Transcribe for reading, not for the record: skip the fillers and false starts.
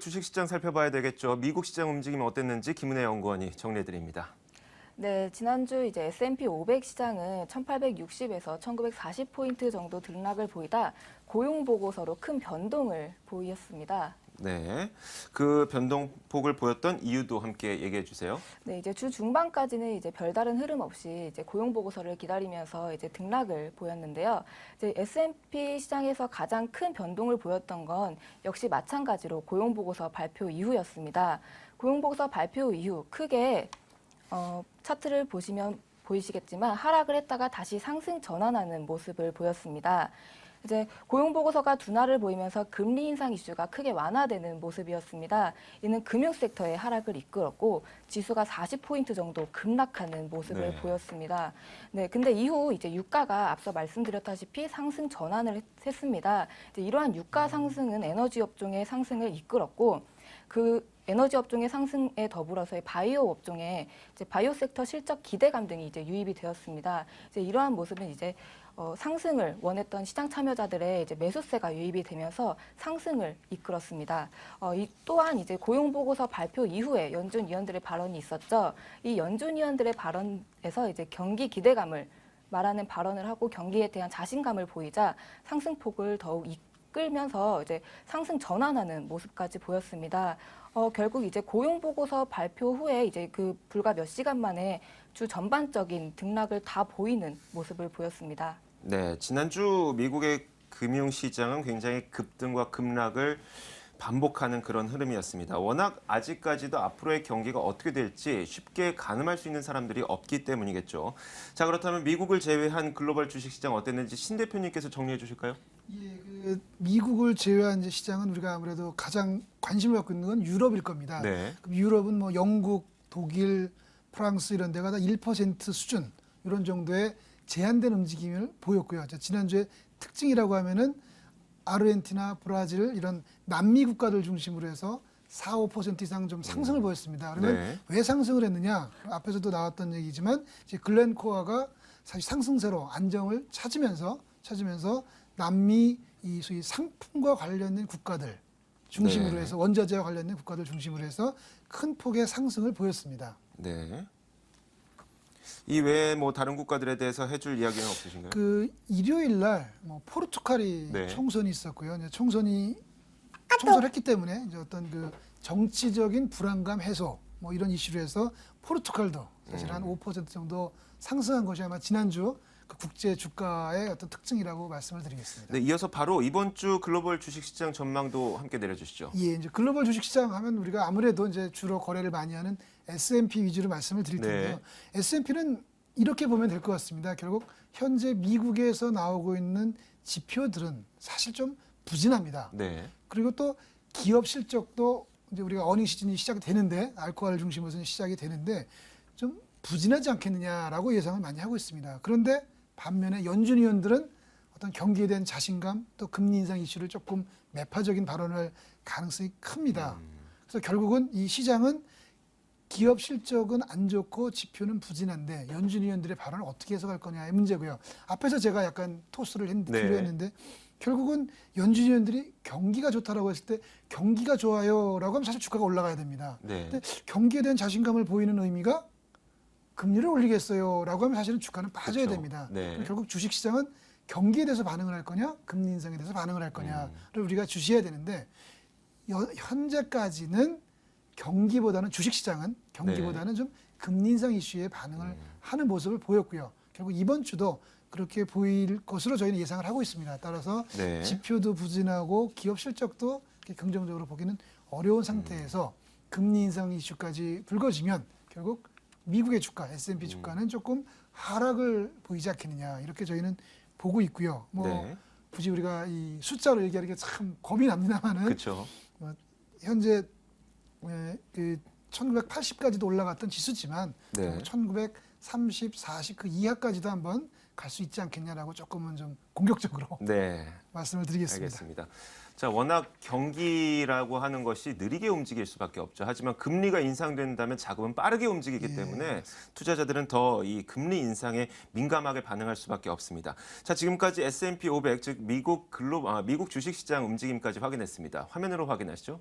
주식시장 살펴봐야 되겠죠. 미국 시장 움직임 어땠는지 김은혜 연구원이 정리해드립니다. 네, 지난주 이제 S&P 500 시장은 1860에서 1940포인트 정도 등락을 보이다 고용 보고서로 큰 변동을 보였습니다. 네, 그 변동폭을 보였던 이유도 함께 얘기해 주세요. 네, 이제 주 중반까지는 이제 별다른 흐름 없이 이제 고용 보고서를 기다리면서 이제 등락을 보였는데요. 이제 S&P 시장에서 가장 큰 변동을 보였던 건 역시 마찬가지로 고용 보고서 발표 이후였습니다. 고용 보고서 발표 이후 크게 차트를 보시면 보이시겠지만 하락을 했다가 다시 상승 전환하는 모습을 보였습니다. 이제 고용 보고서가 둔화를 보이면서 금리 인상 이슈가 크게 완화되는 모습이었습니다. 이는 금융 섹터의 하락을 이끌었고 지수가 40포인트 정도 급락하는 모습을 보였습니다. 네, 근데 이후 이제 유가가 앞서 말씀드렸다시피 상승 전환을 했습니다. 이제 이러한 유가 상승은 에너지 업종의 상승을 이끌었고 그 에너지 업종의 상승에 더불어서 바이오 업종의 이제 바이오 섹터 실적 기대감 등이 이제 유입이 되었습니다. 이제 이러한 모습은 이제 상승을 원했던 시장 참여자들의 이제 매수세가 유입이 되면서 상승을 이끌었습니다. 또한 이제 고용 보고서 발표 이후에 연준 위원들의 발언이 있었죠. 이 연준 위원들의 발언에서 이제 경기 기대감을 말하는 발언을 하고 경기에 대한 자신감을 보이자 상승폭을 더욱 이끌면서 이제 상승 전환하는 모습까지 보였습니다. 결국 이제 고용 보고서 발표 후에 이제 그 불과 몇 시간 만에 주 전반적인 등락을 다 보이는 모습을 보였습니다. 네, 지난주 미국의 금융시장은 굉장히 급등과 급락을 반복하는 그런 흐름이었습니다. 워낙 아직까지도 앞으로의 경기가 어떻게 될지 쉽게 가늠할 수 있는 사람들이 없기 때문이겠죠. 자, 그렇다면 미국을 제외한 글로벌 주식시장 어땠는지 신 대표님께서 정리해 주실까요? 예, 미국을 제외한 이제 시장은 우리가 아무래도 가장 관심을 갖고 있는 건 유럽일 겁니다. 네. 그럼 유럽은 뭐 영국, 독일, 프랑스 이런 데가 다 1% 수준 이런 정도의 제한된 움직임을 보였고요. 지난주에 특징이라고 하면은 아르헨티나, 브라질 이런 남미 국가들 중심으로 해서 4, 5% 이상 좀 상승을 보였습니다. 그러면 왜 상승을 했느냐? 앞에서도 나왔던 얘기지만 이제 글렌코어가 사실 상승세로 안정을 찾으면서 남미 이 소위 상품과 관련된 국가들 중심으로 해서 원자재와 관련된 국가들 중심으로 해서 큰 폭의 상승을 보였습니다. 네. 이 외에 뭐 다른 국가들에 대해서 해줄 이야기는 없으신가요? 그 일요일 날 뭐 포르투갈이 총선이 있었고요. 이제 총선을 했기 때문에 이제 어떤 그 정치적인 불안감 해소 뭐 이런 이슈로 해서 포르투갈도 사실 한 5% 정도 상승한 것이 아마 지난주 그 국제 주가의 어떤 특징이라고 말씀을 드리겠습니다. 네, 이어서 바로 이번 주 글로벌 주식시장 전망도 함께 내려주시죠. 예, 이제 글로벌 주식시장 하면 우리가 아무래도 이제 주로 거래를 많이 하는 S&P 위주로 말씀을 드릴 텐데요. S&P는 이렇게 보면 될 것 같습니다. 결국 현재 미국에서 나오고 있는 지표들은 사실 좀 부진합니다. 그리고 또 기업 실적도 이제 우리가 어닝 시즌이 시작이 되는데 알코올 중심으로 시작이 되는데 좀 부진하지 않겠느냐라고 예상을 많이 하고 있습니다. 그런데 반면에 연준 위원들은 어떤 경기에 대한 자신감 또 금리 인상 이슈를 조금 매파적인 발언을 할 가능성이 큽니다. 그래서 결국은 이 시장은 기업 실적은 안 좋고 지표는 부진한데 연준 위원들의 발언을 어떻게 해석할 거냐의 문제고요. 앞에서 제가 약간 토스를 했는데 결국은 연준 위원들이 경기가 좋다라고 했을 때 경기가 좋아요라고 하면 사실 주가가 올라가야 됩니다. 근데 경기에 대한 자신감을 보이는 의미가 금리를 올리겠어요라고 하면 사실은 주가는 빠져야 됩니다. 결국 주식시장은 경기에 대해서 반응을 할 거냐, 금리 인상에 대해서 반응을 할 거냐를 우리가 주시해야 되는데 현재까지는 경기보다는 주식시장은 경기보다는 좀 금리 인상 이슈에 반응을 하는 모습을 보였고요. 결국 이번 주도 그렇게 보일 것으로 저희는 예상을 하고 있습니다. 따라서 지표도 부진하고 기업 실적도 긍정적으로 보기는 어려운 상태에서 금리 인상 이슈까지 불거지면 결국 미국의 주가, S&P 주가는 조금 하락을 보이지 않겠느냐 이렇게 저희는 보고 있고요. 뭐 굳이 우리가 이 숫자로 얘기하는 게 참 겁이 납니다만은 현재 그 1980까지도 올라갔던 지수지만 1930, 40 그 이하까지도 한번 갈 수 있지 않겠냐라고 조금은 좀 공격적으로 말씀을 드리겠습니다. 알겠습니다. 자, 워낙 경기라고 하는 것이 느리게 움직일 수밖에 없죠. 하지만 금리가 인상된다면 자금은 빠르게 움직이기 때문에 투자자들은 더 이 금리 인상에 민감하게 반응할 수밖에 없습니다. 자, 지금까지 S&P 500, 즉 미국 주식시장 움직임까지 확인했습니다. 화면으로 확인하시죠.